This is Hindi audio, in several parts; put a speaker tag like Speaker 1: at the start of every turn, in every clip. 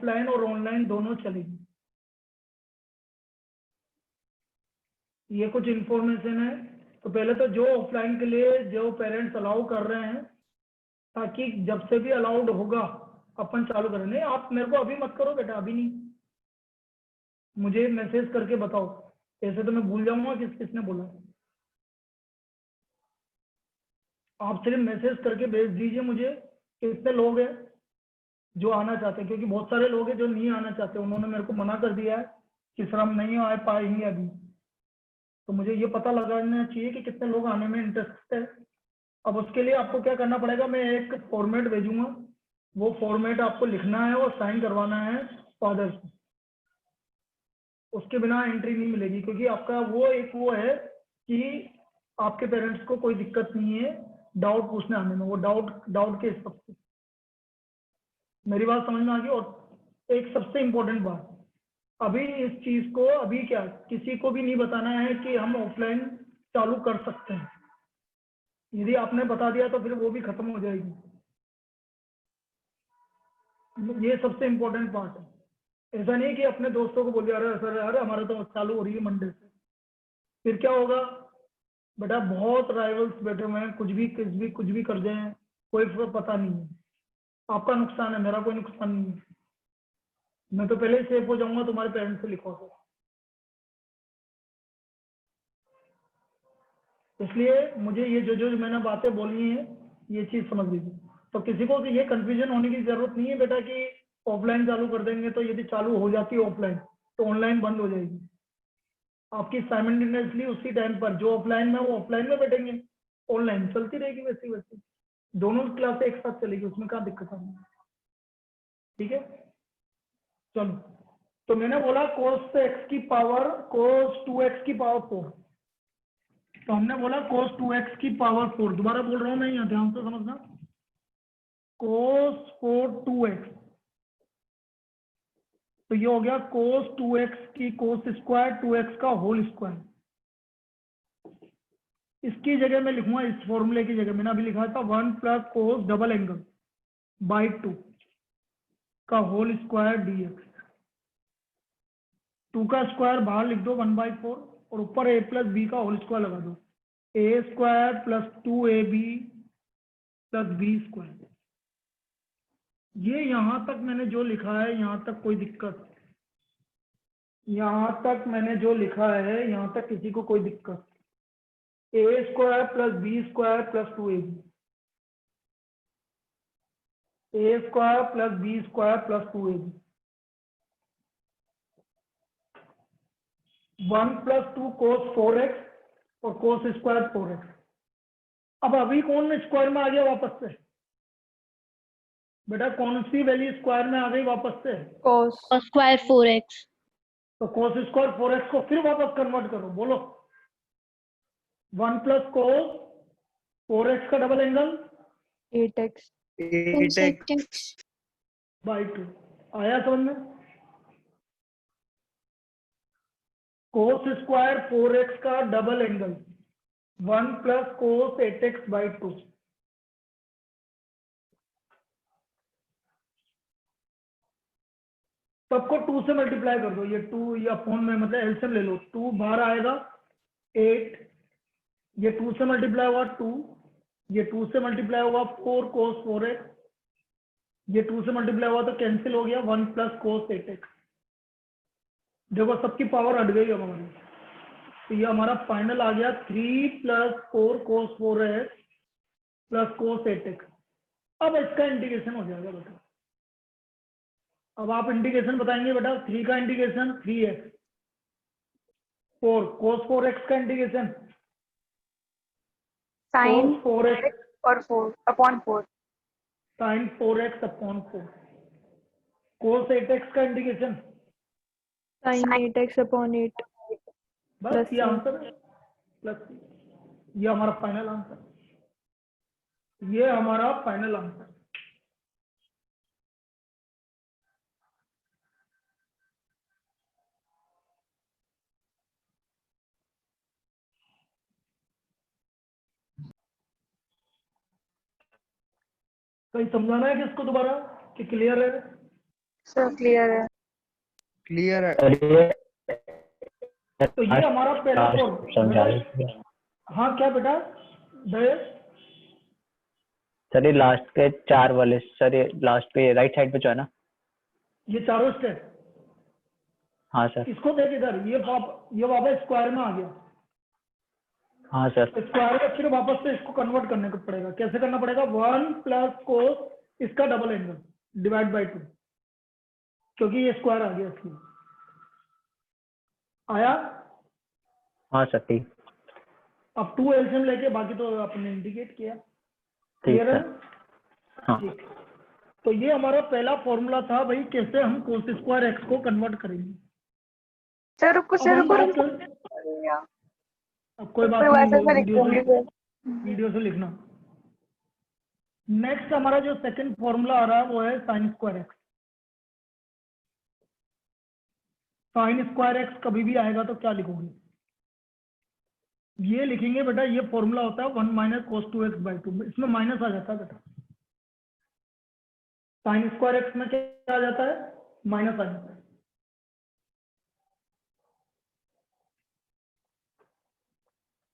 Speaker 1: ऑफलाइन और ऑनलाइन दोनों चलेगी। ये कुछ इंफॉर्मेशन है। तो पहले तो जो ऑफलाइन के लिए जो पेरेंट्स अलाउ कर रहे हैं, ताकि जब से भी अलाउड होगा अपन चालू करें। नहीं, आप मेरे को अभी मत करो बेटा, अभी नहीं, मुझे मैसेज करके बताओ, ऐसे तो मैं भूल जाऊंगा किसने बोला। आप सिर्फ मैसेज करके भेज दीजिए मुझे कितने लोग हैं जो आना चाहते हैं, क्योंकि बहुत सारे लोग हैं जो नहीं आना चाहते, उन्होंने मेरे को मना कर दिया है कि सर हम नहीं आ पाएंगे अभी। तो मुझे ये पता लगाना चाहिए कि कितने लोग आने में इंटरेस्ट है। अब उसके लिए आपको क्या करना पड़ेगा, मैं एक फॉर्मेट भेजूंगा, वो फॉर्मेट आपको लिखना है और साइन करवाना है फादर से। उसके बिना एंट्री नहीं मिलेगी, क्योंकि आपका वो एक वो है कि आपके पेरेंट्स को कोई दिक्कत नहीं है डाउट पूछने आने में, वो डाउट के हिसाब से। मेरी बात समझ में आ गई। और एक सबसे इम्पोर्टेंट बात, अभी इस चीज को अभी क्या किसी को भी नहीं बताना है कि हम ऑफलाइन चालू कर सकते हैं। यदि आपने बता दिया तो फिर वो भी खत्म हो जाएगी। ये सबसे इम्पोर्टेंट पार्ट है। ऐसा नहीं कि अपने दोस्तों को बोल दिया अरे सर अरे हमारा तो चालू हो रही है मंडे से, फिर क्या होगा बेटा, बहुत राइवल्स बैठे हुए हैं, कुछ भी कर जाए, कोई पता नहीं है। आपका नुकसान है, मेरा कोई नुकसान नहीं है। मैं तो पहले ही सेफ हो जाऊंगा तुम्हारे पेरेंट्स से लिखवा कर। इसलिए मुझे ये जो जो मैंने बातें बोली हैं ये चीज समझ लीजिए। तो किसी को ये कंफ्यूजन होने की जरूरत नहीं है बेटा कि ऑफलाइन चालू कर देंगे तो यदि चालू हो जाती है ऑफलाइन तो ऑनलाइन बंद हो जाएगी। आपकी साइमल्टेनियसली उसी टाइम पर जो ऑफलाइन में वो ऑफलाइन में बैठेंगे, ऑनलाइन चलती रहेगी वैसी वैसी, दोनों क्लास एक साथ चलेगी, उसमें क्या दिक्कत आ रही है। ठीक है, चलो। तो मैंने बोला cos x की पावर cos 2x की पावर 4। तो हमने बोला cos 2x की पावर 4, दोबारा बोल रहा हूं मैं, यहाँ ध्यान से समझना। cos 4 2x, तो ये हो गया cos 2x की cos स्क्वायर 2x का होल स्क्वायर। इसकी जगह मैं लिखूंगा, इस फॉर्मूले की जगह मैंने अभी लिखा था 1 plus cos double angle by 2 का होल स्क्वायर dx। 2 का स्क्वायर बाहर लिख दो 1/4 और ऊपर a प्लस बी का होल स्क्वायर लगा दो, a square plus 2ab plus b square. ये यहां तक मैंने जो लिखा है यहां तक कोई दिक्कत, यहां तक मैंने जो लिखा है यहां तक किसी को कोई दिक्कत। a square plus b square plus 2ab, a square plus b square plus 2ab, 1 plus 2 cos 4x और कोस स्क्वायर 4x। अब अभी कौन स्क्वायर में आ गया वापस से बेटा, कौन सी वैल्यू स्क्वायर में आ गई वापस से?
Speaker 2: cos
Speaker 3: square 4x।
Speaker 1: तो कोस स्क्वायर 4x को फिर वापस कन्वर्ट करो, बोलो 1 प्लस कोस 4x का डबल एंगल
Speaker 2: 8x
Speaker 1: बाई 2। आया समझ में? कोस स्क्वायर 4x का double angle 1 plus cos 8x by 2। सबको 2 से मल्टीप्लाई कर दो, ये 2 या फोन में मतलब एलसीएम ले लो, 2 बाहर आएगा 8, ये 2 से मल्टीप्लाई हुआ 2, ये 2 से मल्टीप्लाई हुआ 4 कोस 4x, ये 2 से मल्टीप्लाई हुआ तो कैंसिल हो गया 1 प्लस कोस 8x। देखो सबकी पावर हट गई अब हमारी। तो ये हमारा फाइनल आ गया 3 प्लस 4 कोस 4x प्लस कोस 8x। अब इसका इंटीग्रेशन हो जाएगा बेटा। अब आप इंटीग्रेशन बताएंगे बेटा, 3 का इंटीग्रेशन 3x, 4 कोस 4x का इंटीग्रेशन
Speaker 2: sin
Speaker 1: कोस 4x
Speaker 2: और 4 अपॉन 4
Speaker 1: साइन 4x अपॉन 4, कोस 8x का इंटीग्रेशन
Speaker 2: sin 8x अपॉन 8
Speaker 1: बस
Speaker 2: प्लस
Speaker 1: ये
Speaker 2: c
Speaker 1: आंसर है, प्लस ये हमारा फाइनल आंसर, ये हमारा फाइनल आंसर। कहीं समझाना है कि इसको दोबारा कि क्लियर है?
Speaker 2: सर क्लियर है।
Speaker 3: क्लियर है।
Speaker 4: चलिए
Speaker 1: तो ये हमारा पहला
Speaker 4: समझा
Speaker 1: फॉर्म।
Speaker 4: दीजिए।
Speaker 1: हाँ क्या बेटा दहेज?
Speaker 4: सर ये लास्ट के 4 वाले, सर ये लास्ट पे राइट साइड पे जो है ना।
Speaker 1: ये चारों स्टेप
Speaker 4: हाँ सर।
Speaker 1: इसको देख इधर, ये वापस स्क्वायर में आ गया।
Speaker 4: हाँ सर।
Speaker 1: स्क्वायर में फिर वापस से इसको कन्वर्ट करने को पड़ेगा। कैसे करना पड़ेगा? 1 प्लस कोस इसका डबल एंगल डिवाइड बाय 2, क्योंकि ये स्क्वायर आ गया इसलिए। आया?
Speaker 4: हाँ सर ठीक।
Speaker 1: अब 2 एलसीएम लेके बाकी तो आपने इंडिकेट किया।
Speaker 4: ठीक
Speaker 1: क्लियर है?
Speaker 4: सर। हाँ
Speaker 1: ठीक। तो ये हमारा पहला फॉर्मूला था भाई, कैसे हम कोस स्क्वायर एक्स को कन्वर्ट करेंगे।
Speaker 2: सर रुको
Speaker 1: अब
Speaker 2: सर
Speaker 1: हम बात
Speaker 2: रुको।
Speaker 1: कर, अब कोई बात नहीं, वीडियो से लिखना। नेक्स्ट हमारा जो सेकंड फॉर्मूला आ रहा है वो है sine square x. Sine square x कभी भी आएगा तो क्या लिखोगे? ये लिखेंगे बेटा, ये फॉर्मूला होता है 1 माइनस कोस 2x बाई 2। इसमें माइनस आ जाता है बेटा। साइन स्क्वायर एक्स में क्या आ जाता है? माइनस आ जाता है।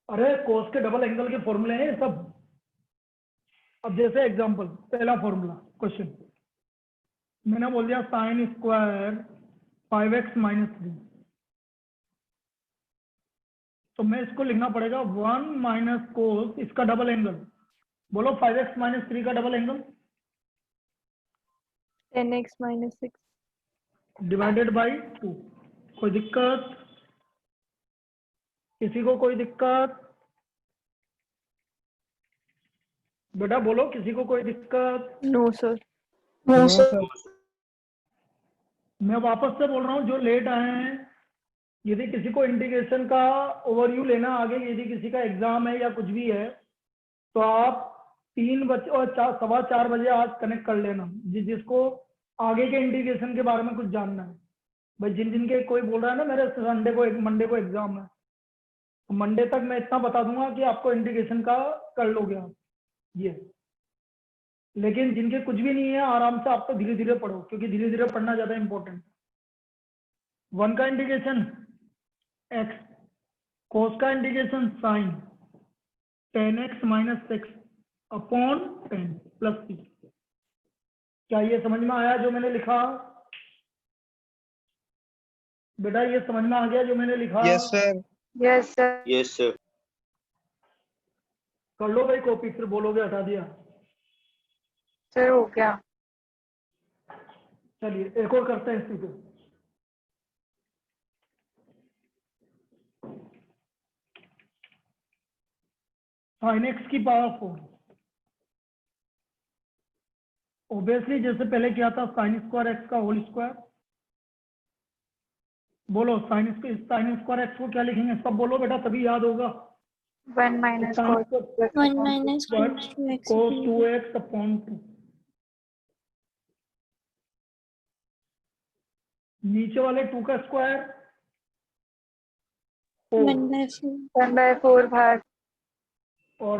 Speaker 1: अरे कोस के डबल एंगल के फॉर्मूले हैं ये सब। अब जैसे एग्जांपल, पहला फॉर्मूला क्वेश्चन मैंने बोल दिया साइन स्क्वायर 5x माइनस 3, तो मैं इसको लिखना पड़ेगा 1 माइनस कोस इसका डबल एंगल। बोलो 5x माइनस 3 का double angle
Speaker 2: 10x minus 6.
Speaker 1: Divided by 2। कोई दिक्कत? किसी को कोई दिक्कत? बेटा बोलो, किसी को कोई दिक्कत?
Speaker 2: No sir.
Speaker 3: No sir.
Speaker 1: मैं वापस से बोल रहा हूँ, जो लेट आए हैं, यदि किसी को इंटीग्रेशन का ओवरव्यू लेना आगे, यदि किसी का एग्जाम है या कुछ भी है, तो आप 3 बजे और 4:15 बजे आज कनेक्ट कर लेना, जिसको आगे के इंटीग्रेशन के बारे में कुछ जानना है। भाई जिनके कोई बोल रहा है ना मेरे संडे को मंडे को एग्जाम है, तो मंडे तक मैं इतना बता दूंगा कि आपको इंटीग्रेशन का कर लोगे आप ये। लेकिन जिनके कुछ भी नहीं है, आराम से आप तो धीरे धीरे पढ़ो, क्योंकि धीरे धीरे पढ़ना ज्यादा इंपॉर्टेंट है। 1 का इंटीग्रेशन एक्स, कोस का integration sine 10x minus 6 upon 10 plus c। क्या ये समझ में आया जो मैंने लिखा? बेटा ये समझ में आ गया जो मैंने लिखा?
Speaker 3: Yes sir.
Speaker 2: Yes sir.
Speaker 5: Yes sir.
Speaker 1: कर लो भाई कॉपी, फिर बोलोगे हटा दिया।
Speaker 2: सर हो गया।
Speaker 1: चलिए एक और करते हैं इसी पे। साइन एक्स की पावर 4। ऑब्वियसली जैसे पहले किया था साइन स्क्वायर एक्स का होल स्क्वायर। बोलो साइन स्क्वायर एक्स को क्या लिखेंगे? सब बोलो बेटा, तभी याद होगा।
Speaker 2: 1 minus cos
Speaker 6: 1 minus cos 2x
Speaker 1: cos
Speaker 6: upon
Speaker 1: 2x upon 2। नीचे वाले 2 का स्क्वायर
Speaker 6: 1 by 4
Speaker 2: 1 by 4 भाग
Speaker 1: और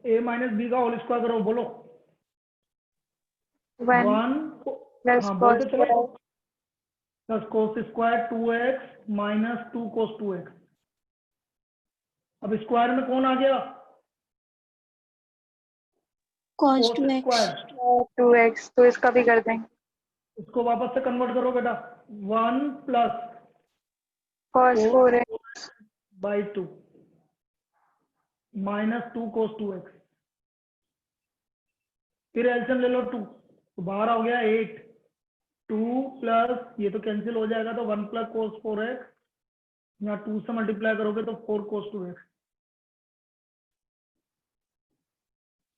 Speaker 1: a माइनस बी का होल स्क्वायर करो। बोलो
Speaker 2: 1
Speaker 1: 1
Speaker 2: plus
Speaker 1: हाँ
Speaker 2: cos
Speaker 1: बोलते चलो,
Speaker 2: square
Speaker 1: plus cos square 2x minus 2 कोस 2x। अब स्क्वायर में कौन आ गया?
Speaker 6: cos
Speaker 1: कोस
Speaker 6: 2x
Speaker 1: स्क्वायर।
Speaker 2: 2x, तो इसका भी कर देंगे।
Speaker 1: इसको वापस से कन्वर्ट करो बेटा, 1 plus
Speaker 2: cos 4x
Speaker 1: by 2 minus 2 cos 2x। फिर एलसीएम ले लो 2, तो बाहर हो गया 8। 2 प्लस ये तो कैंसिल हो जाएगा, तो 1 प्लस कोस 4x, यहाँ 2 से मल्टीप्लाई करोगे तो 4 कोस 2x।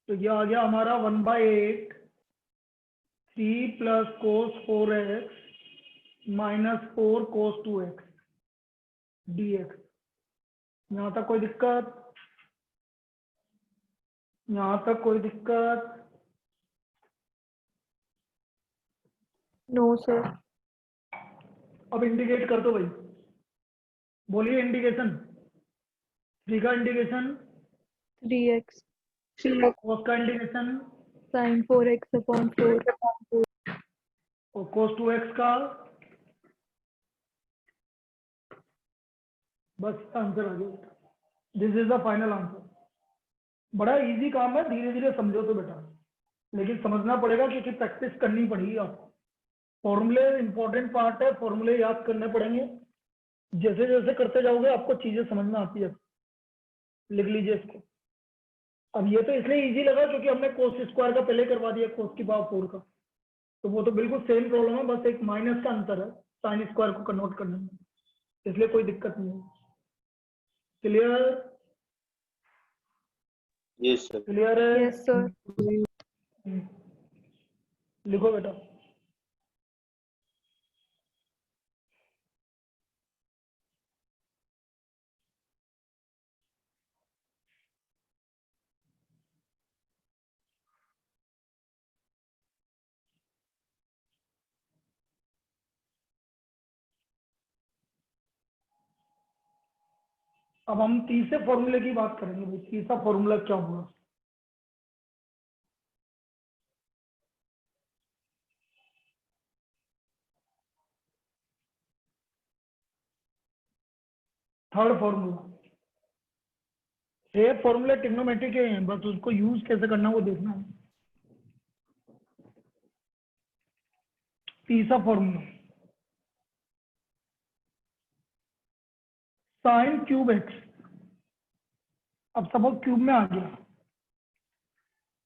Speaker 1: तो ये आ गया हमारा 1/8 3 प्लस कोस 4x माइनस 4 कोस 2x dx। यहाँ तक कोई दिक्कत? यहाँ तक कोई दिक्कत?
Speaker 2: No sir.
Speaker 1: अब इंडिकेट कर दो भाई, बोलिए इंडिकेशन। 3 का इंडिकेशन,
Speaker 2: 3x 3x
Speaker 1: कोस का इंडिकेशन,
Speaker 2: sin 4x upon 4
Speaker 1: और cos 2x का बस आंसर आ गया। This is the final answer. बड़ा इजी काम है, धीरे धीरे समझो तो बेटा, लेकिन समझना पड़ेगा क्योंकि प्रैक्टिस करनी पड़ेगी आपको। फॉर्मूले इंपॉर्टेंट पार्ट है, फॉर्मूले याद करने पड़ेंगे। जैसे जैसे करते जाओगे आपको चीजें समझ में आती है। लिख लीजिए इसको। अब ये तो इसलिए इजी लगा क्योंकि हमने कोस स्क्वायर का पहले करवा दिया, कोस की पावर 4 का, तो वो तो बिल्कुल सेम प्रॉब्लम है, बस एक माइनस का अंतर है साइन स्क्वायर को कन्वर्ट करने में, इसलिए कोई दिक्कत नहीं है। क्लियर?
Speaker 5: Yes sir.
Speaker 1: क्लियर है?
Speaker 2: Yes, sir.
Speaker 1: लिखो बेटा। अब हम तीसरे फॉर्मूले की बात करेंगे भाई, तीसरा फॉर्मूला क्या होगा। Third formula. ये फॉर्मूले ट्रिग्नोमेट्री के हैं, बस उसको यूज कैसे करना वो देखना है। तीसरा फॉर्मूला साइन क्यूब एक्स। अब सपोज क्यूब में आ गया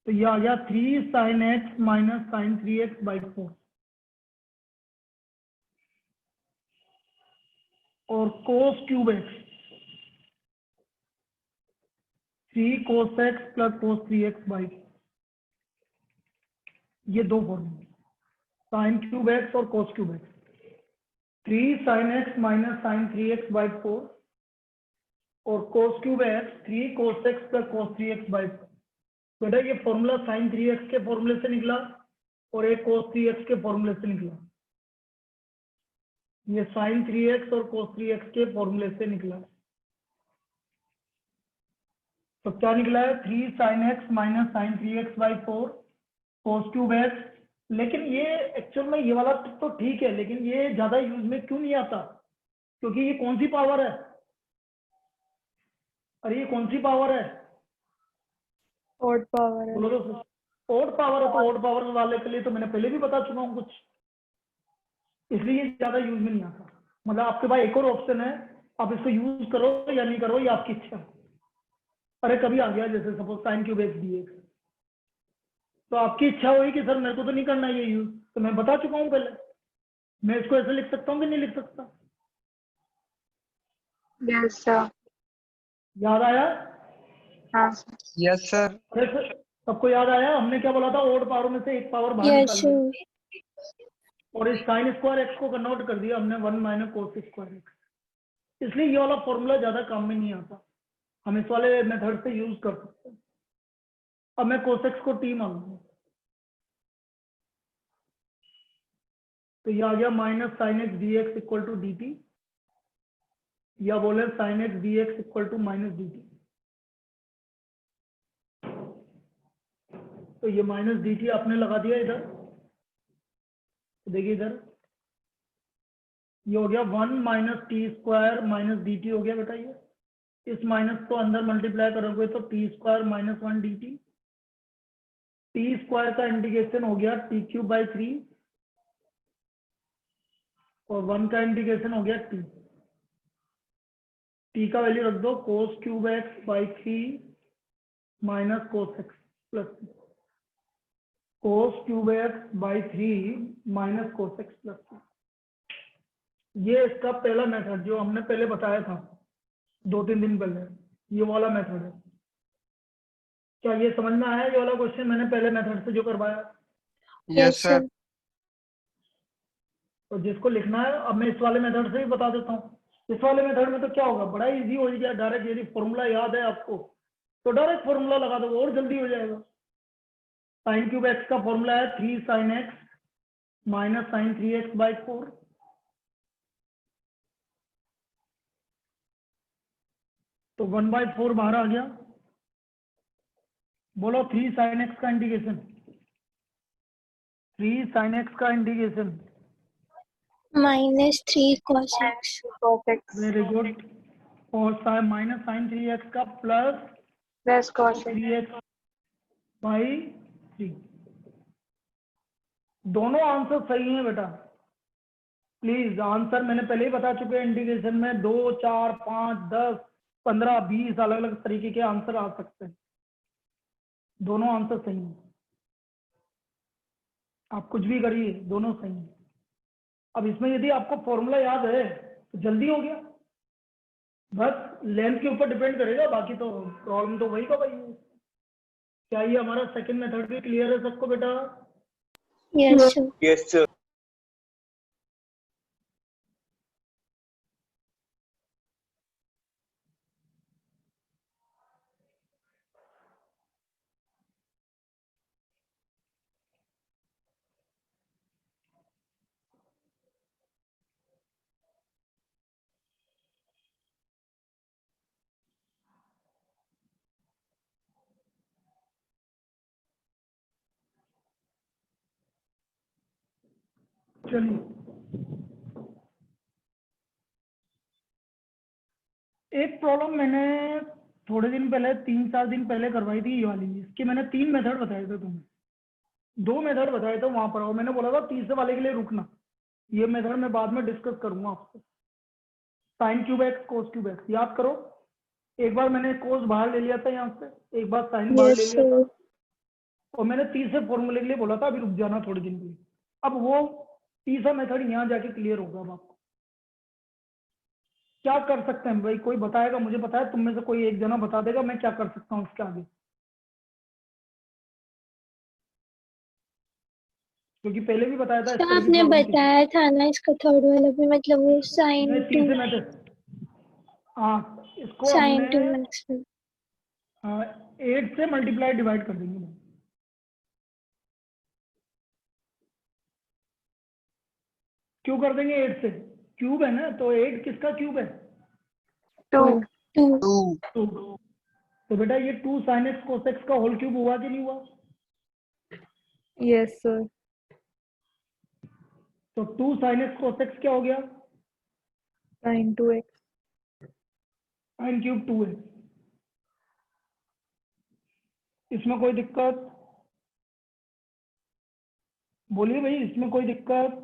Speaker 1: तो ये आ गया 3 sine x minus sine 3x by 4 और cos cube x 3 cos x plus cos 3x by 4। ये दो फॉर्मूले साइन क्यूब एक्स और cos cube x. 3 sine x minus sine 3x by 4 और cos cube x 3 cos x plus cos 3x by 4। बेटा ये फॉर्मूला साइन 3x के फॉर्मूले से निकला और एक कोस 3x के फॉर्मूले से निकला। ये साइन 3x और कोस 3x के फॉर्मूले से निकला। तो क्या निकला है? 3 sine x minus sine 3x by 4 cos cube x. लेकिन ये एक्चुअल में ये वाला तो ठीक है, लेकिन ये ज्यादा यूज में क्यों नहीं आता? क्योंकि ये कौन सी पावर है? अरे ये कौन सी पावर है?
Speaker 2: Odd power है।
Speaker 1: बोलो तो। ओड पावर है, तो ओड पावर वाले के लिए तो मैंने पहले भी बता चुका हूँ कुछ, इसलिए ये ज्यादा यूज में नहीं आता। मतलब आपके पास एक और ऑप्शन है, आप इसको यूज करो या नहीं करो, ये आपकी इच्छा है। अरे कभी आ गया जैसे suppose sign cube x d x, तो आपकी इच्छा हुई कि सर मेरे को तो नहीं करना ये यूज, तो मैं बता चुका हूँ पहले। मैं इसको ऐसे लिख सकता हूँ कि नहीं लिख सकता?
Speaker 2: Yes, sir.
Speaker 1: याद आया?
Speaker 2: हाँ sir.
Speaker 3: Yes, sir.
Speaker 1: अरे सर सबको याद आया? हमने क्या बोला था? ओड पावर में से एक पावर बाहर
Speaker 6: Yes,
Speaker 1: निकाल
Speaker 6: sure.
Speaker 1: दी और इस साइन स्क्वायर एक्स को कन्वर्ट कर दिया हमने 1 माइनस कोस स्क्वायर एक्स। इसलिए ये वाला फॉर्मूला ज्यादा काम में नहीं आता, हम इस वाले मेथड से यूज कर सकते हैं। अब मैं कोस एक्स को टी मान लूंगा, तो ये आ गया minus sine x d x equal to d t, या बोले sine x d x equal to minus d t. तो ये माइनस डी टी आपने लगा दिया इधर, तो देखिए इधर ये हो गया 1 minus T square minus d T हो गया बेटा। ये इस माइनस को अंदर मल्टीप्लाई करोगे तो T square minus 1 D T. T square का इंटीग्रेशन हो गया टी क्यूब बाई 3 और 1 का इंटीग्रेशन हो गया टी। टी का वैल्यू रख दो कोस cube x by 3 minus cos x plus cos cube x by 3 minus cos x plus 2। ये इसका पहला मेथड जो हमने पहले बताया था 2-3 दिन पहले, ये वाला मेथड है। क्या ये समझ में आया? ये वाला क्वेश्चन मैंने पहले मेथड से जो करवाया।
Speaker 3: Yes, sir.
Speaker 1: तो जिसको लिखना है, अब मैं इस वाले मेथड से ही बता देता हूँ। इस वाले मेथड में तो क्या होगा, बड़ा इजी हो गया। डायरेक्ट यदि फॉर्मूला याद है आपको तो डायरेक्ट फॉर्मूला लगा दो और जल्दी हो जाएगा। साइन क्यूब एक्स का फॉर्मूला है 3 sine x minus sine 3x by 4। तो 1/4 बाहर आ गया। बोलो 3 साइन एक्स का इंटीग्रेशन 3 sin x का integration.
Speaker 6: -3 cos x.
Speaker 2: cos x
Speaker 1: very good. और माइनस साइन 3x का plus
Speaker 2: plus cos x
Speaker 1: 3x by 3। दोनों आंसर सही हैं बेटा। प्लीज आंसर मैंने पहले ही बता चुके हैं, इंटीग्रेशन में 2, 4, 5, 10, 15, 20 अलग अलग तरीके के आंसर आ सकते हैं। दोनों आंसर सही हैं, आप कुछ भी करिए, दोनों सही हैं। अब इसमें यदि आपको फॉर्मूला याद है तो जल्दी हो गया, बस लेंथ के ऊपर डिपेंड करेगा, बाकी तो प्रॉब्लम तो वही का वही है। क्या ये हमारा सेकंड मेथड भी क्लियर है सबको बेटा?
Speaker 6: Yes, sir.
Speaker 5: Yes, sir.
Speaker 1: चलिए, एक प्रॉब्लम मैंने थोड़े दिन पहले 3-4 दिन पहले करवाई थी, ये वाली। इसके मैंने 3 मेथड बताए थे तुम्हें, 2 मेथड बताए थे वहां पर, और मैंने बोला था तीसरे वाले के लिए रुकना। ये मेथड मैं बाद में डिस्कस करूंगा आपसे। साइन क्यूब एक्स कोस क्यूब एक्स याद करो। एक बार मैंने कोस बाहर ले लिया था यहाँ से, एक बार साइन बाहर ले
Speaker 6: Yes,
Speaker 1: लिया था,
Speaker 6: sir.
Speaker 1: और मैंने तीसरे फॉर्मूले के लिए बोला था अभी रुक जाना थोड़े दिन के लिए। अब वो तीसरा मेथड यहाँ जाके क्लियर होगा। अब आपको क्या कर सकते हैं भाई, कोई बताएगा? मुझे बताया तुम में से कोई एक जना बता देगा मैं क्या कर सकता हूँ इसके आगे, क्योंकि पहले भी बताया था इस
Speaker 6: तो
Speaker 1: तरह की
Speaker 6: आपने
Speaker 1: प्रॉब्लम
Speaker 6: बताया था ना इसका थर्ड वाला भी, मतलब वो
Speaker 1: मैं
Speaker 6: sin
Speaker 1: तीसरे मेथड, हाँ इसको हमने
Speaker 6: 2x में।
Speaker 1: 8 से मल्टीप्लाई डिवाइड कर देंगे। क्यों कर देंगे 8 से? क्यूब है ना, तो 8 किसका क्यूब है?
Speaker 2: 2
Speaker 6: 2
Speaker 3: 2
Speaker 1: 2। तो बेटा ये 2 sin x cos x का होल क्यूब हुआ कि नहीं हुआ?
Speaker 2: yes sir
Speaker 1: तो 2 sin x cos x क्या हो गया?
Speaker 2: sin 2x
Speaker 1: sin cube 2x। इसमें कोई दिक्कत? बोलिए भाई, इसमें कोई दिक्कत?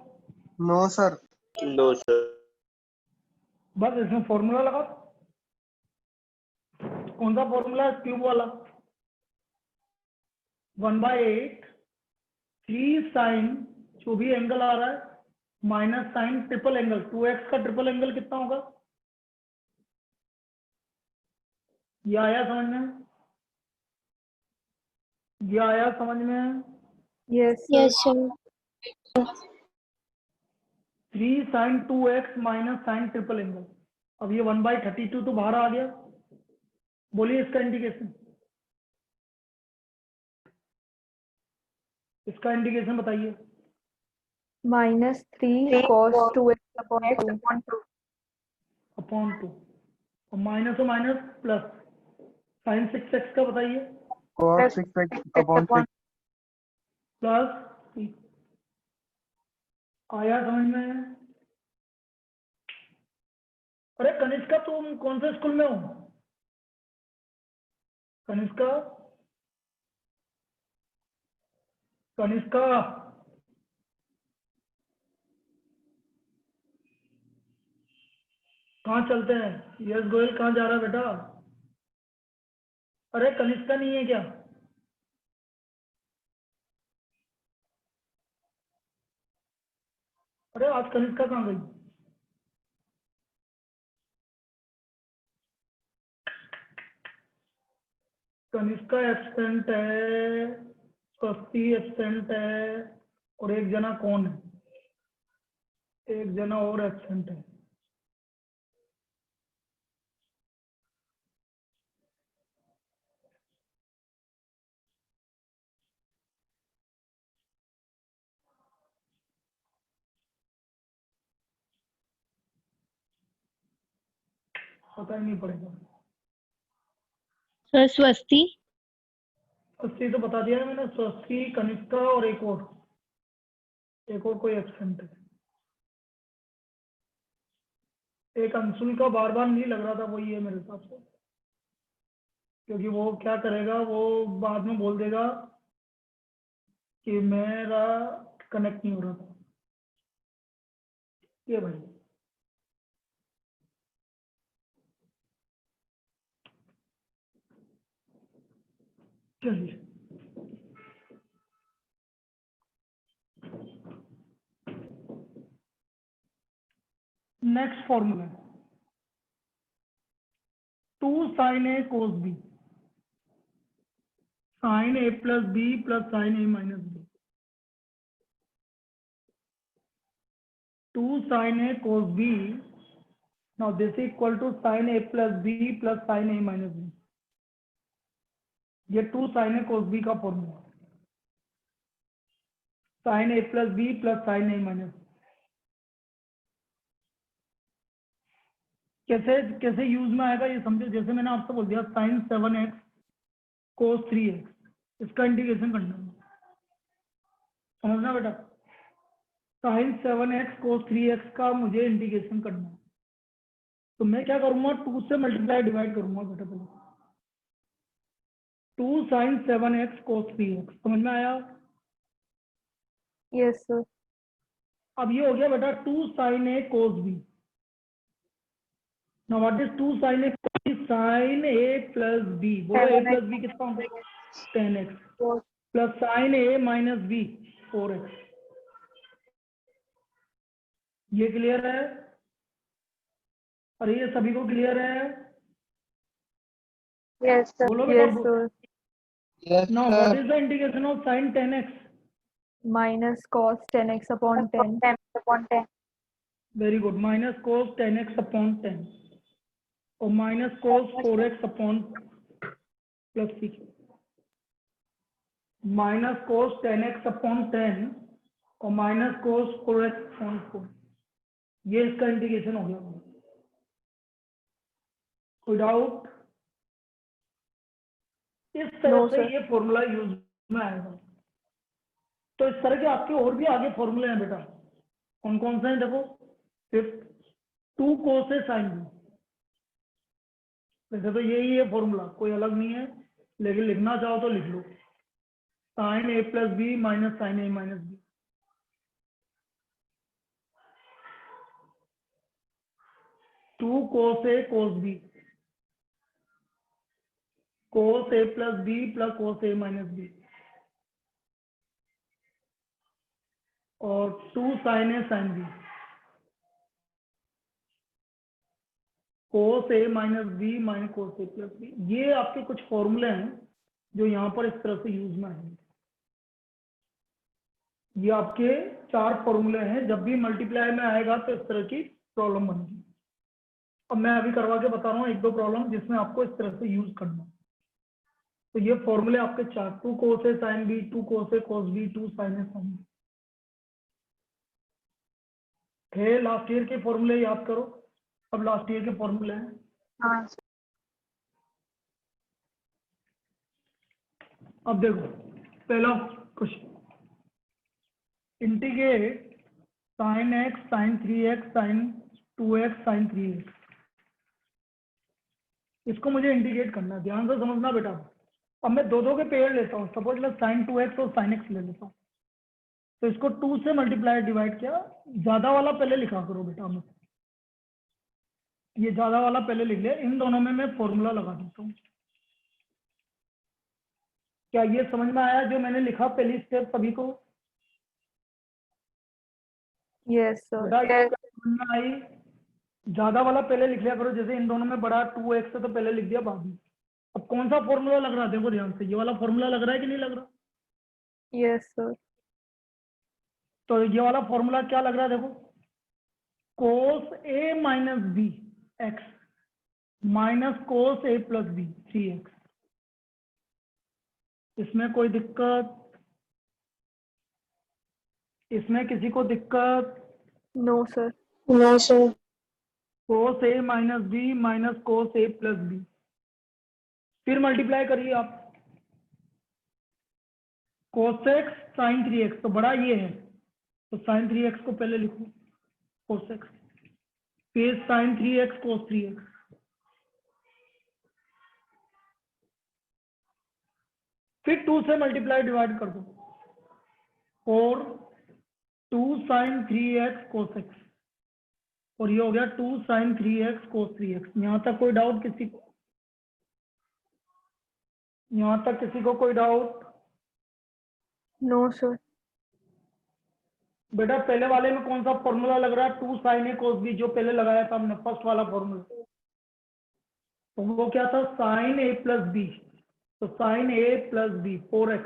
Speaker 3: No sir.
Speaker 5: No, sir.
Speaker 1: बस इसमें फॉर्मूला लगा। कौन सा फॉर्मूला है? क्यूब वाला। 1/8 3 साइन, जो भी एंगल आ रहा है, minus sine triple angle 2x का ट्रिपल एंगल कितना होगा? ये आया समझ में? ये आया समझ में?
Speaker 2: yes sir
Speaker 6: Yes, sir.
Speaker 1: 3 sine 2x minus sine triple angle. अब ये 1/32 तो बाहर आ गया। बोलिए इसका इंटीग्रेशन, इसका इंटीग्रेशन बताइए।
Speaker 2: -3 cos 2x upon 2
Speaker 1: अपॉन 2, और माइनस और माइनस प्लस, साइन 6x का बताइए,
Speaker 3: cos 6x upon 6
Speaker 1: प्लस। आया समझ में? अरे कनिष्का, तुम कौन से स्कूल में हो? कनिष्का, कनिष्का, कहाँ चलते हैं? यस गोयल कहाँ जा रहा है बेटा? अरे कनिष्का नहीं है क्या? अरे आज कनिष्का कहाँ गई? कनिष्का एब्सेंट है, स्वस्ति एब्सेंट है, और एक जना कौन है? एक जना और एब्सेंट है। पता ही नहीं पड़ेगा।
Speaker 7: सर स्वस्ति।
Speaker 1: स्वस्ति तो बता दिया है मैंने, स्वस्ति, कनिष्का और एक और। एक और कोई एब्सेंट है? एक अंशुल का बार बार नहीं लग रहा था, वही है मेरे हिसाब से, क्योंकि वो क्या करेगा, वो बाद में बोल देगा कि मेरा कनेक्ट नहीं हो रहा था। ये भाई चलिए, next formula 2 sin a cos b, sin a plus b plus sin a minus b, 2 sin a cos b, now this is equal to sin a plus b plus sin a minus b। ये 2 sin a cos b का formula, sin a plus b plus sin a minus b। कैसे कैसे यूज में आएगा ये समझो। जैसे मैंने आपसे बोल दिया sin 7x cos 3x, इसका इंटीग्रेशन करना है, समझना बेटा। sin 7x cos 3x का मुझे इंटीग्रेशन करना है, तो मैं क्या करूंगा, 2 से मल्टीप्लाई डिवाइड करूंगा बेटा। पहले 2 sin 7x cos 3x, समझ में आया?
Speaker 2: Yes, sir.
Speaker 1: अब ये हो गया बेटा 2 sin a cos b। Now what is 2 sin a cos b? Sin a plus b, बोलो a plus b कितना होगा? 10x plus sin a minus b 4x। ये क्लियर है? अरे ये सभी को क्लियर है?
Speaker 6: Yes, sir.
Speaker 1: बोलो बेटा।
Speaker 2: Yes, sir.
Speaker 3: Yes,
Speaker 1: Now what
Speaker 3: sir.
Speaker 1: is the integration of sin 10x?
Speaker 2: Minus cos 10x upon 10.
Speaker 6: 10 upon 10.
Speaker 1: Very good, minus cos 10x upon 10 और minus cos 4x upon plus 6, minus cos 10x upon 10 और minus cos 4x upon 4। ये इसका इंटीग्रेशन हो गया। कोई डाउट? इस तरह
Speaker 2: No,
Speaker 1: से
Speaker 2: sir.
Speaker 1: ये फॉर्मूला यूज में आएगा। तो इस तरह के आपके और भी आगे फॉर्मूले हैं बेटा। कौन कौन से हैं देखो। Fifth 2 cos a sin b, वैसे तो यही है फॉर्मूला, कोई अलग नहीं है, लेकिन लिखना चाहो तो लिख लो, sin a plus b minus sin a minus b। Two cos a cos b, cos a plus b plus cos a minus b, और 2 sin a sin b, cos a minus b minus cos a plus b। ये आपके कुछ फॉर्मूले हैं जो यहाँ पर इस तरह से यूज में आएंगे। ये आपके 4 फॉर्मूले हैं, जब भी मल्टीप्लाई में आएगा तो इस तरह की प्रॉब्लम बनेगी। अब मैं अभी करवा के बता रहा हूँ 1-2 प्रॉब्लम जिसमें आपको इस तरह से यूज करना है। तो ये फॉर्मूले आपके 4, 2 cos a sin b, 2 cos a cos b, 2 sin a sin b थे। लास्ट ईयर के फॉर्मूले याद करो। अब लास्ट ईयर के फॉर्मूले हैं।
Speaker 6: हाँ, sir.
Speaker 1: अब देखो पहला question, integrate sin x sin 3x sin 2x sin 3x। इसको मुझे इंटीग्रेट करना है, ध्यान से समझना बेटा। अब मैं दो के पेयर लेता हूँ, सपोज मैं sin 2x और sin x ले लेता हूँ, तो इसको 2 से मल्टीप्लाई डिवाइड किया। ज्यादा वाला पहले लिखा करो बेटा, मैं ये ज्यादा वाला पहले लिख लिया। इन दोनों में मैं फॉर्मूला लगा देता हूँ। क्या ये समझ में आया जो मैंने लिखा पहली स्टेप सभी को?
Speaker 2: Yes, sir.
Speaker 1: बेटा ये समझ में आई? ज्यादा वाला पहले लिख लिया करो, जैसे इन दोनों में बड़ा 2x है तो पहले लिख दिया बाद में। अब कौन सा फॉर्मूला लग रहा है देखो ध्यान से, ये वाला फॉर्मूला लग रहा है कि नहीं लग रहा?
Speaker 2: Yes, sir.
Speaker 1: तो ये वाला फॉर्मूला क्या लग रहा है देखो, cos a minus b x minus cos a plus b 3x। इसमें कोई दिक्कत? इसमें किसी को दिक्कत?
Speaker 2: No, sir.
Speaker 6: No, sir.
Speaker 1: cos a minus b minus cos a plus b, फिर मल्टीप्लाई करिए आप। cos x sin 3x तो बड़ा ये है, तो sin 3x को पहले लिखो cos x, फिर sin 3x cos 3x, फिर 2 से मल्टीप्लाई डिवाइड कर दो और 2 sin 3x cos x, और ये हो गया 2 sin 3x cos 3x। यहां तक कोई डाउट किसी को? यहां तक किसी को कोई डाउट?
Speaker 2: No, sir.
Speaker 1: बेटा पहले वाले में कौन सा फॉर्मूला लग रहा है? 2 sin a cos b, जो पहले लगाया था हमने फर्स्ट वाला फॉर्मूला, तो वो क्या था? sin a प्लस b, तो sin a plus b 4x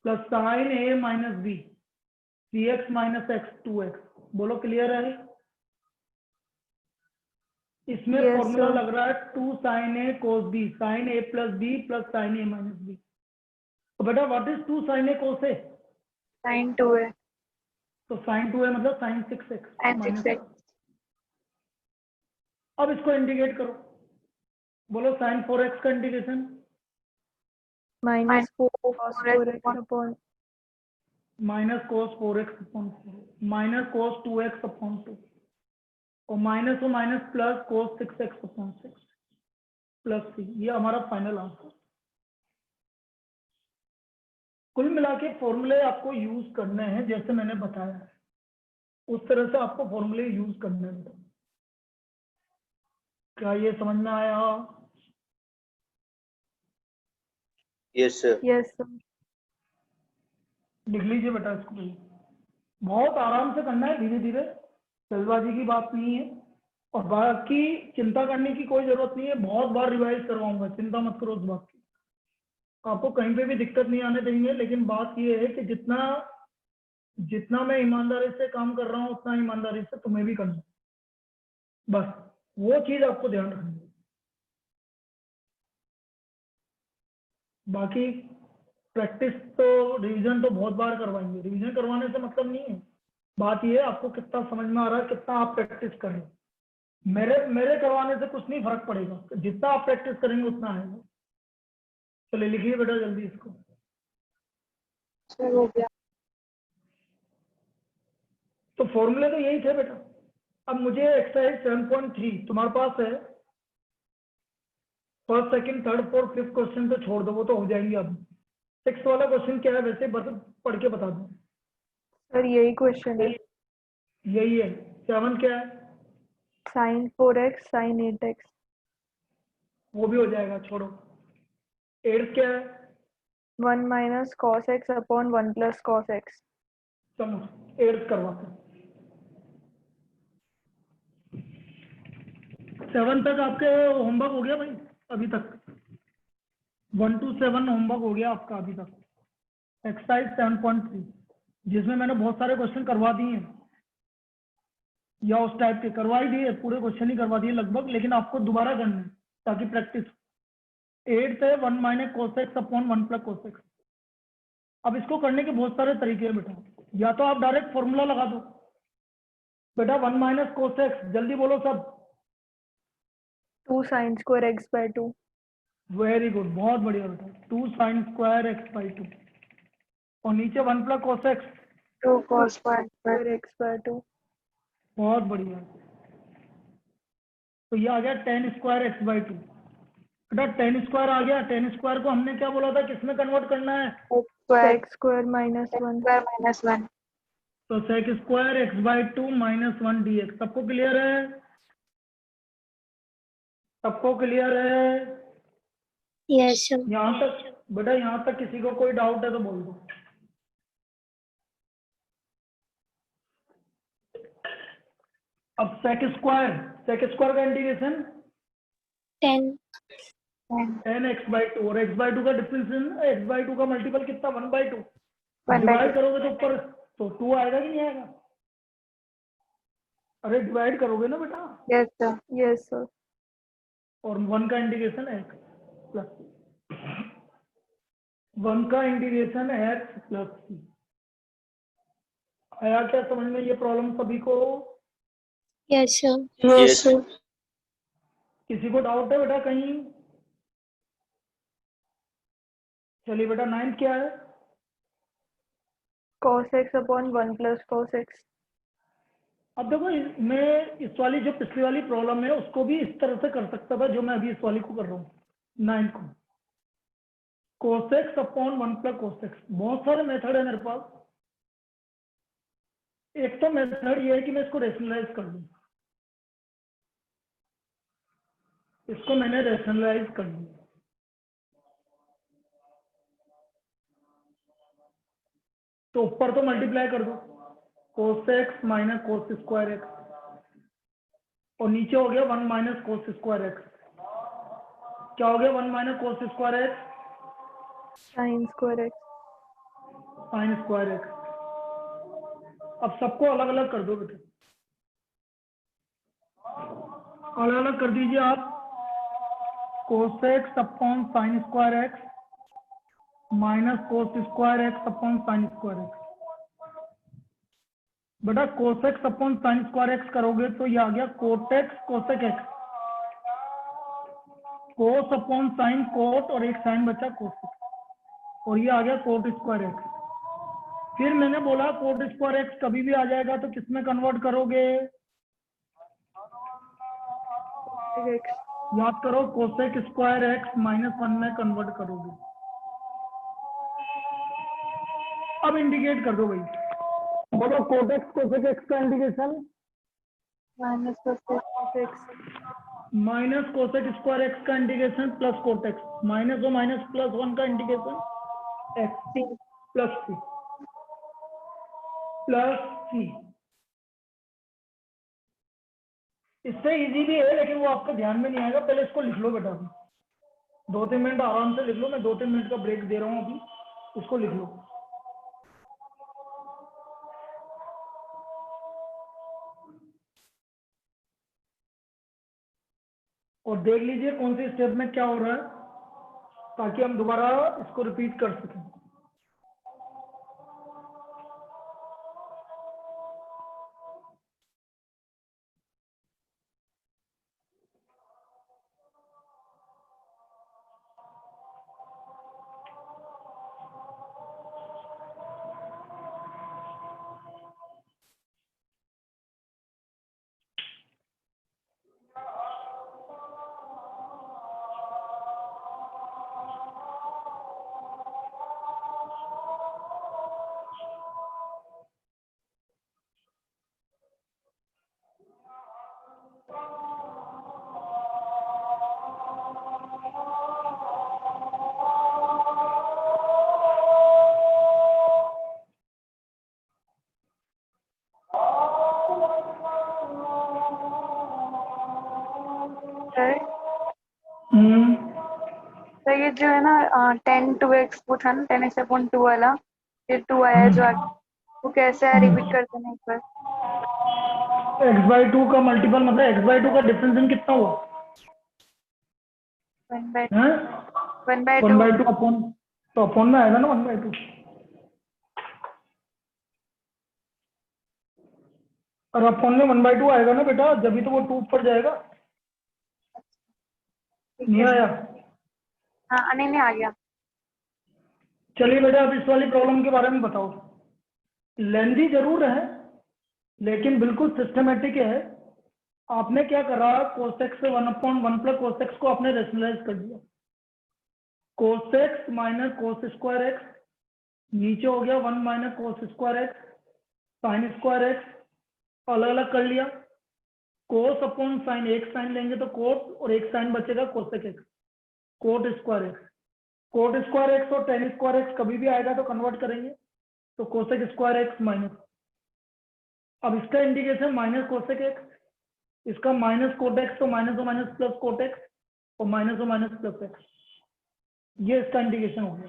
Speaker 1: plus sin a minus b 3x minus x 2x। बोलो क्लियर है? इसमें
Speaker 2: Yes,
Speaker 1: फॉर्मूला
Speaker 2: sir.
Speaker 1: लग रहा है 2 sin a cos b, sin a plus b plus sin a minus b। तो बेटा what is 2 sin a cos a?
Speaker 6: Sin 2a.
Speaker 1: तो sin 2 a मतलब sin 6x
Speaker 6: Sin
Speaker 1: minus
Speaker 6: 6x.
Speaker 1: अब इसको इंटीग्रेट करो, बोलो sin 4x का integration.
Speaker 2: Minus 4 cos
Speaker 6: 4x
Speaker 2: 4x upon
Speaker 1: minus cos 4x upon 4 minus cos 2x upon 2 और माइनस और minus plus cos 6x upon 6 plus c। ये हमारा फाइनल आंसर। कुल मिला के फॉर्मूले आपको यूज करने हैं जैसे मैंने बताया है, उस तरह से आपको फॉर्मूले यूज करने हैं। क्या ये समझ में आया?
Speaker 5: Yes sir.
Speaker 2: yes, sir.
Speaker 1: लिख लीजिए बेटा इसको भी। बहुत आराम से करना है, धीरे धीरे, जल्दबाजी की बात नहीं है। और बाकी चिंता करने की कोई जरूरत नहीं है, बहुत बार रिवाइज करवाऊंगा, चिंता मत करो उस बात की। आपको कहीं पे भी दिक्कत नहीं आने देंगे, लेकिन बात ये है कि जितना मैं ईमानदारी से काम कर रहा हूँ उतना ईमानदारी से तुम्हें भी करना है। बस वो चीज आपको ध्यान रखनी है। बाकी प्रैक्टिस तो रिवीजन तो बहुत बार करवाएंगे, रिवीजन करवाने से मतलब नहीं है, बात ये है आपको कितना समझ में आ रहा है, कितना आप प्रैक्टिस कर रहे हो। मेरे करवाने से कुछ नहीं फर्क पड़ेगा, जितना आप प्रैक्टिस करेंगे उतना आएगा। चलिए लिखिए बेटा जल्दी इसको।
Speaker 6: सर हो गया।
Speaker 1: तो फॉर्मूले तो यही थे बेटा। अब मुझे एक्सरसाइज 7.3 तुम्हारे पास है, first second third fourth fifth question तो छोड़ दो, वो तो हो जाएंगे। अब 6 वाला क्वेश्चन क्या है वैसे पढ़ के बता दो।
Speaker 2: Sir, यही question है.
Speaker 1: यही है। 7 क्या है?
Speaker 2: Sin 4x sin 8x.
Speaker 1: वो भी हो जाएगा, छोड़ो। 8 क्या है?
Speaker 2: 1 minus cos x upon 1 plus cos x.
Speaker 1: चलो 8 करवाते हैं। 7 तक आपके होमवर्क हो गया भाई अभी तक? 1 to 7 होमवर्क हो गया आपका अभी तक, एक्सरसाइज 7.3, जिसमें मैंने बहुत सारे क्वेश्चन करवा दिए हैं, या उस टाइप के करवा ही दिए, पूरे क्वेश्चन ही करवा दिए लगभग, लेकिन आपको दोबारा करना है ताकि प्रैक्टिस। 8 है 1 minus cos x upon 1 plus cos x। अब इसको करने के बहुत सारे तरीके हैं बेटा, या तो आप डायरेक्ट फॉर्मूला लगा दो बेटा। 1 माइनस cos x, जल्दी बोलो सब।
Speaker 2: 2 sin square x by 2.
Speaker 1: Very good, बहुत बढ़िया बेटा। 2 sin स्क्वायर x बाई 2 और नीचे 1 plus cos x।
Speaker 6: 2 cos
Speaker 2: Square x by 2.
Speaker 1: बहुत बढ़िया। तो ये आ गया 10 स्क्वायर x बाई 2। बेटा 10 स्क्वायर आ गया। 10 स्क्वायर को हमने क्या बोला था, किसमें कन्वर्ट करना है?
Speaker 2: Sec square minus 1.
Speaker 6: square minus 1.
Speaker 1: तो sec square x by 2 minus 1 dx। सबको क्लियर है? सबको क्लियर है?
Speaker 6: Yes sir.
Speaker 1: यहाँ तक बेटा, यहाँ तक किसी को कोई डाउट है तो बोल दो। अब sec स्क्वायर का इंटीग्रेशन
Speaker 6: 10.
Speaker 1: 10 x बाई 2 और x बाई 2 का डिफरेंशियल, x बाई 2 का मल्टीपल कितना? 1 बाई 2।
Speaker 6: 1 by
Speaker 1: divide
Speaker 6: 2.
Speaker 1: करोगे तो ऊपर तो 2 आएगा कि नहीं आएगा? अरे डिवाइड करोगे ना बेटा,
Speaker 6: Yes sir.
Speaker 2: Yes, sir.
Speaker 1: और 1 का इंटीग्रेशन x प्लस 1 का इंटीग्रेशन x प्लस c। आया क्या समझ में ये प्रॉब्लम सभी को?
Speaker 6: Yes sir.
Speaker 5: Yes.
Speaker 6: sir.
Speaker 1: किसी को डाउट है बेटा कहीं? चलिए बेटा 9 क्या है?
Speaker 2: cos x upon 1 plus cos x.
Speaker 1: अब देखो मैं इस वाली जो पिछली वाली प्रॉब्लम है उसको भी इस तरह से कर सकता था जो मैं अभी इस वाली को कर रहा हूँ 9 को cos x upon 1 plus cos x। बहुत सारे मेथड है मेरे पास। एक तो मेथड ये है कि मैं इसको रेशनलाइज कर लूँ, इसको मैंने रेशनलाइज कर लिया। तो ऊपर तो मल्टीप्लाई कर दो cos x माइनस cos स्क्वायर x और नीचे हो गया 1 माइनस cos स्क्वायर x। क्या हो गया 1 माइनस cos स्क्वायर x
Speaker 2: Sin square x.
Speaker 1: sin square x। अब सबको अलग अलग कर दो बेटे, अलग अलग कर दीजिए आप। cos x upon sin square x minus cos स्क्वायर x upon sin square x। बेटा cos x upon sin square x करोगे तो ये आ गया cot x cosec x, cos upon sin cot और एक sin बचा cos और ये आ गया cot स्क्वायर x। फिर मैंने बोला cot स्क्वायर x कभी भी आ जाएगा तो किस में कन्वर्ट करोगे?
Speaker 2: X.
Speaker 1: याद करो cosec स्क्वायर x माइनस 1 में कन्वर्ट करोगे। अब इंडिकेट कर दो भाई, बोलो cot x cosec x का indication
Speaker 2: Minus cos x.
Speaker 1: Minus cosec square x का indication plus cot x minus और माइनस प्लस 1 का indication x plus c plus c। इससे इजी भी है लेकिन वो आपके ध्यान में नहीं आएगा। पहले इसको लिख लो बेटा, अभी 2-3 मिनट आराम से लिख लो। मैं 2-3 मिनट का ब्रेक दे रहा हूँ अभी, इसको लिख लो। और देख लीजिए कौन से स्टेप में क्या हो रहा है ताकि हम दोबारा इसको रिपीट कर सकें।
Speaker 2: सर तो ये जो है ना 10 2x वो था ना 10x अपॉन 2 वाला, ये 2 आया जो आगे, वो कैसे है रिपीट करते हैं एक बार।
Speaker 1: x/2 का मल्टीपल मतलब x/2 का डिफरेंशिएशन कितना हुआ?
Speaker 2: 1/2
Speaker 1: अपॉन, तो अपॉन में आएगा ना 1/2। और अपॉन में 1/2 आएगा ना बेटा, जब भी तो वो 2 ऊपर जाएगा। नहीं आया?
Speaker 2: हाँ नहीं आ गया।
Speaker 1: चलिए बेटा अब इस वाली प्रॉब्लम के बारे में बताओ। लेंदी जरूर है लेकिन बिल्कुल सिस्टमेटिक है। आपने क्या करा, cos x से 1/1 प्लस cos x को आपने रेशनलाइज कर दिया। cos x माइनस cos स्क्वायर x, नीचे हो गया 1 माइनस cos स्क्वायर x sin स्क्वायर x, अलग अलग कर लिया। cos अपॉन साइन, एक साइन लेंगे तो cos और एक साइन बचेगा cosec x, cot square x। cot square x और tan स्क्वायर x कभी भी आएगा तो कन्वर्ट करेंगे तो cosec स्क्वायर x माइनस, अब इसका इंडिकेशन माइनस cosec x, इसका माइनस cot x तो माइनस और माइनस प्लस cot x और माइनस और माइनस प्लस x, ये इसका इंडिकेशन हो गया।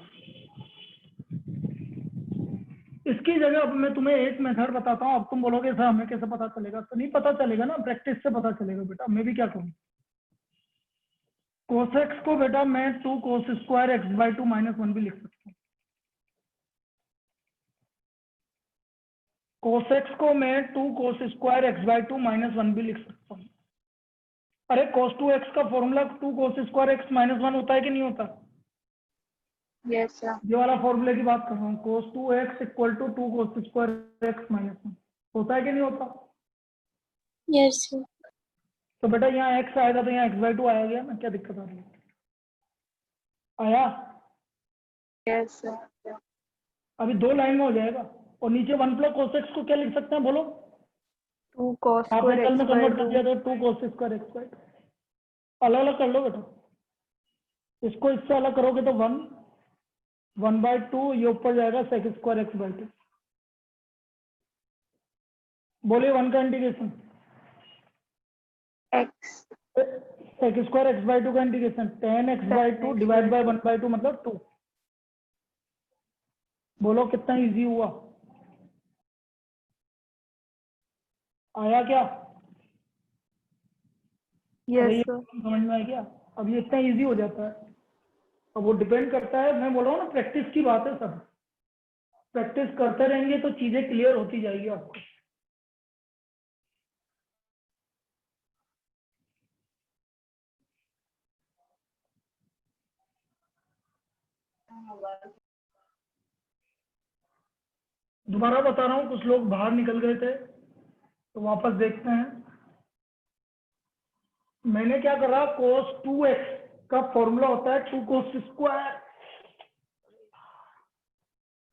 Speaker 1: इसकी जगह अब मैं तुम्हें एक मेथड बताता हूँ। अब तुम बोलोगे सर हमें कैसे पता चलेगा? तो नहीं पता चलेगा ना, प्रैक्टिस से पता चलेगा बेटा। मैं भी क्या करूँ, cos x को बेटा मैं 2 cos स्क्वायर x/2 माइनस 1 भी लिख सकता हूँ। cos x को मैं 2 cos स्क्वायर x/2 माइनस 1 भी लिख सकता हूँ। अरे cos 2x का फॉर्मूला 2 cos स्क्वायर x माइनस 1 होता है कि नहीं होता?
Speaker 2: Yes, sir.
Speaker 1: ये वाला फॉर्मूले की बात कर रहा हूँ, cos 2x equal to 2 cos स्क्वायर x माइनस 1 होता है कि नहीं होता?
Speaker 6: Yes, sir.
Speaker 1: तो बेटा यहाँ x आएगा तो यहाँ x/2 आया गया ना, क्या दिक्कत आ रही है? आया?
Speaker 2: Yes, sir.
Speaker 1: अभी 2 लाइन में हो जाएगा। और नीचे 1 प्लस cos x को क्या लिख सकते हैं बोलो?
Speaker 2: 2 cos
Speaker 1: हाफ
Speaker 2: square
Speaker 1: एंगल में
Speaker 2: x by
Speaker 1: कन्वर्ट कर
Speaker 2: 2.
Speaker 1: दिया तो 2 cos स्क्वायर x/2 अलग अलग कर लो बेटा। इसको इससे अलग करोगे तो 1/2 ये ऊपर जाएगा sec स्क्वायर x/2। बोलिए 1 का integration,
Speaker 2: X.
Speaker 1: sec square x/2 का integration tan x/2 divide by 1/2 मतलब 2। बोलो कितना इजी हुआ? आया क्या?
Speaker 2: Yes,
Speaker 1: अरे ये
Speaker 2: sir.
Speaker 1: समझ में आया क्या? अब ये इतना इजी हो जाता है। अब वो डिपेंड करता है, मैं बोल रहा हूँ ना, प्रैक्टिस की बात है सब। प्रैक्टिस करते रहेंगे तो चीजें क्लियर होती जाएगी आपको। दोबारा बता रहा हूँ, कुछ लोग बाहर निकल गए थे तो वापस देखते हैं। मैंने क्या करा, cos 2x का फॉर्मूला होता है 2 cos स्क्वायर,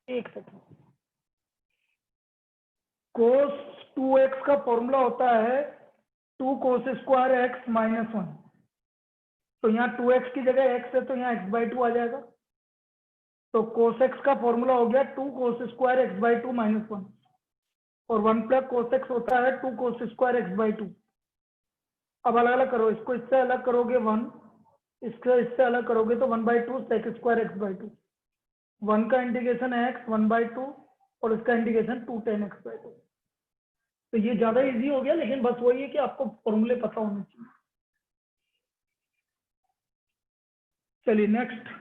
Speaker 1: एक सेकंड, cos 2x का फॉर्मूला होता है 2 cos स्क्वायर x माइनस 1। तो यहाँ 2x की जगह x है तो यहाँ x/2 आ जाएगा। तो cos x का फॉर्मूला हो गया 2 cos स्क्वायर x/2 माइनस 1, और 1 प्लस cos x होता है 2 cos स्क्वायर x/2। अब अलग अलग करो, इसको इससे अलग करोगे 1, इसको इससे अलग करोगे तो 1/2 sec स्क्वायर x/2। 1 का इंटीग्रेशन है x 1/2 और इसका इंटीग्रेशन 2 tan x/2। तो ये ज्यादा इजी हो गया, लेकिन बस वही है कि आपको फॉर्मूले पता होने चाहिए। चलिए नेक्स्ट।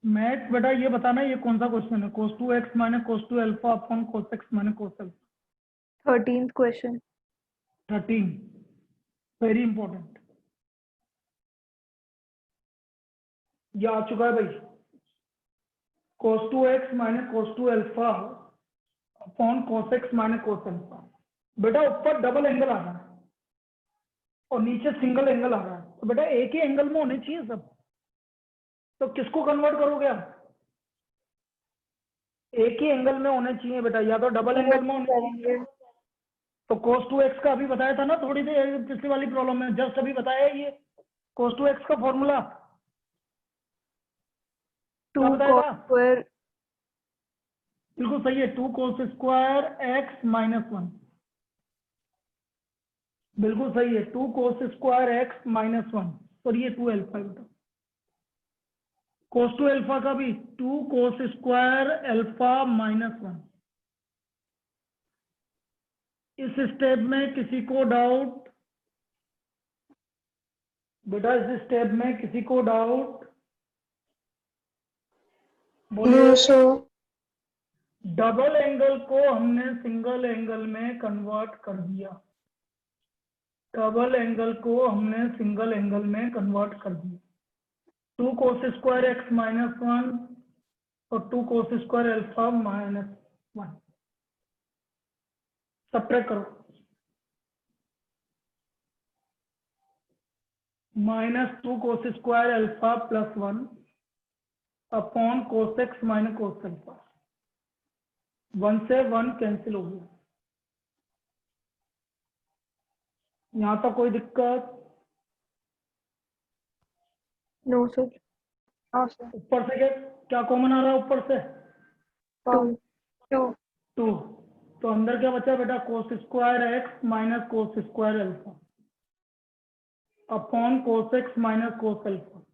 Speaker 1: मैथ बेटा ये बताना ये कौन सा क्वेश्चन है? cos 2x minus cos 2 alpha upon cos x minus cos alpha.
Speaker 2: 13th question.
Speaker 1: 13 very important. ये आ चुका है भाई, cos 2x minus cos 2 alpha upon cos x minus cos alpha. बेटा ऊपर डबल एंगल आ रहा है और नीचे सिंगल एंगल आ रहा है, तो बेटा एक ही एंगल में होने चाहिए सब। तो किसको कन्वर्ट करोगे आप? एक ही एंगल में होने चाहिए बेटा, या तो डबल एंगल में होने चाहिए।
Speaker 2: करेंगे.
Speaker 1: तो cos 2x का अभी बताया था ना थोड़ी देर पिछली वाली प्रॉब्लम में, जस्ट अभी बताया ये cos 2x का फॉर्मूला
Speaker 2: 2
Speaker 1: क्या बताया
Speaker 2: cos
Speaker 1: था?
Speaker 2: square.
Speaker 1: बिल्कुल सही है, 2 cos स्क्वायर x माइनस 1, बिल्कुल सही है, 2 cos स्क्वायर x माइनस 1, और ये 2 अल्फा है बेटा। cos 2 अल्फा का भी 2 cos स्क्वायर अल्फा माइनस 1। इस स्टेप में किसी को डाउट? बेटा इस स्टेप में किसी को डाउट? बोलिए। डबल एंगल को हमने सिंगल एंगल में कन्वर्ट कर दिया, डबल एंगल को हमने सिंगल एंगल में कन्वर्ट कर दिया। 2 cos स्क्वायर x माइनस 1 और 2 cos square alpha minus 1 subtract करो, minus 2 cos square alpha plus 1 upon cos x minus cos alpha. 1 से 1 कैंसिल हो गया। यहाँ तक कोई दिक्कत?
Speaker 2: No, sir. No, sir.
Speaker 1: ऊपर से क्या क्या कॉमन आ रहा है ऊपर से?
Speaker 2: 2.
Speaker 1: 2। तो अंदर क्या बचा बेटा? cos स्क्वायर x minus cos square alpha upon cos x minus cos alpha.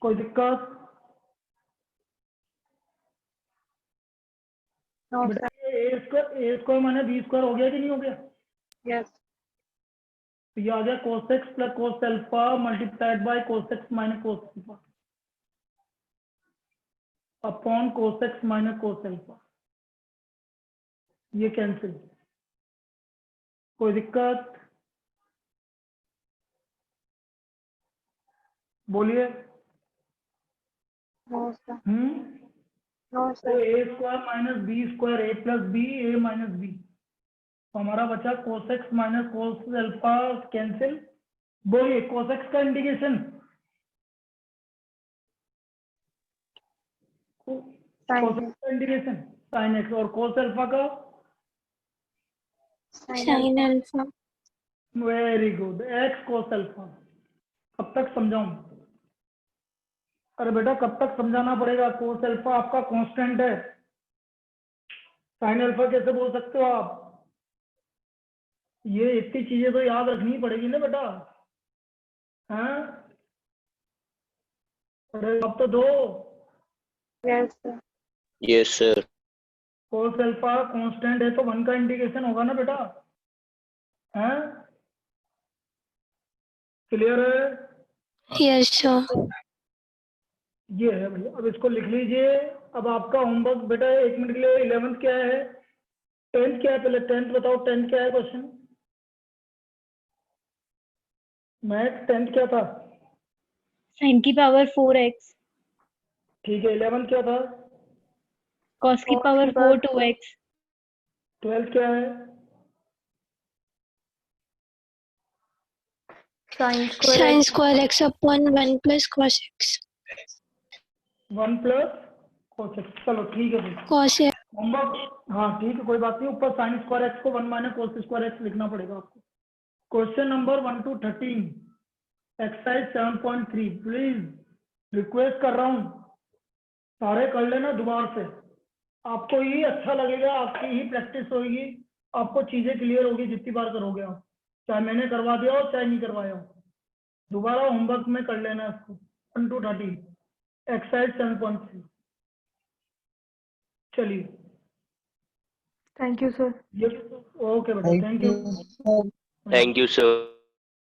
Speaker 1: कोई दिक्कत?
Speaker 2: No,
Speaker 1: बेटा
Speaker 2: sir.
Speaker 1: ये ए स्क्वायर माइनस बी स्क्वायर हो गया कि नहीं हो गया?
Speaker 2: Yes.
Speaker 1: तो ये आ गया cos x plus cos alpha multiplied by cos x minus cos alpha upon cos x minus cos alpha. ये कैंसिल। कोई दिक्कत? बोलिए।
Speaker 2: No sir.
Speaker 1: नो
Speaker 2: नो
Speaker 1: तो
Speaker 2: sir.
Speaker 1: A square minus b square a plus b a minus b, तो हमारा बचा cos x minus cos alpha cancel. बोलिए cos x का इंडिकेशन cos x का इंडिकेशन sin x, और cos अल्फा का
Speaker 6: Sin alpha.
Speaker 1: Very good x cos alpha. कब तक समझाऊं? अरे बेटा कब तक समझाना पड़ेगा? cos अल्फा आपका कांस्टेंट है, sin अल्फा कैसे बोल सकते हो आप? ये इतनी चीजें तो याद रखनी पड़ेगी ना बेटा, हैं? अरे अब तो दो।
Speaker 2: Yes sir.
Speaker 5: Yes, sir.
Speaker 1: cos alpha constant है तो 1 का इंडिकेशन होगा ना बेटा, हैं? क्लियर है?
Speaker 6: Yes, sir.
Speaker 1: ये है भैया, अब इसको लिख लीजिए। अब आपका होमवर्क बेटा 1 मिनट के लिए 11th क्या है, 10th क्या है? पहले 10th बताओ, 10th क्या है क्वेश्चन? मैथ 10th क्या था?
Speaker 7: sin की पावर 4x,
Speaker 1: ठीक है। 11th क्या था?
Speaker 7: cos की पावर 4 2x,
Speaker 1: 12th क्या है?
Speaker 6: Sin square x upon 1 plus cos x.
Speaker 1: 1 plus cos x। चलो ठीक है भाई,
Speaker 6: Cos x.
Speaker 1: होमवर्क हाँ ठीक है, कोई बात नहीं। ऊपर साइन स्क्वायर एक्स को 1 माइनस कोस स्क्वायर एक्स लिखना पड़ेगा आपको। Question number 1 to 13 exercise 7.3। Please request कर रहा हूँ, सारे कर लेना दोबारा से। आपको ही अच्छा लगेगा, आपकी ही प्रैक्टिस होगी, आपको चीजें क्लियर होगी जितनी बार करोगे आप, चाहे मैंने करवा दिया हो चाहे नहीं करवाया हो। दोबारा होमवर्क में कर लेना इसको। 1 to 13 एक्सरसाइज 7.3। चलिए
Speaker 2: थैंक यू सर।
Speaker 1: ये ओके बेटा, thank you.
Speaker 3: sir.
Speaker 5: Thank you, sir.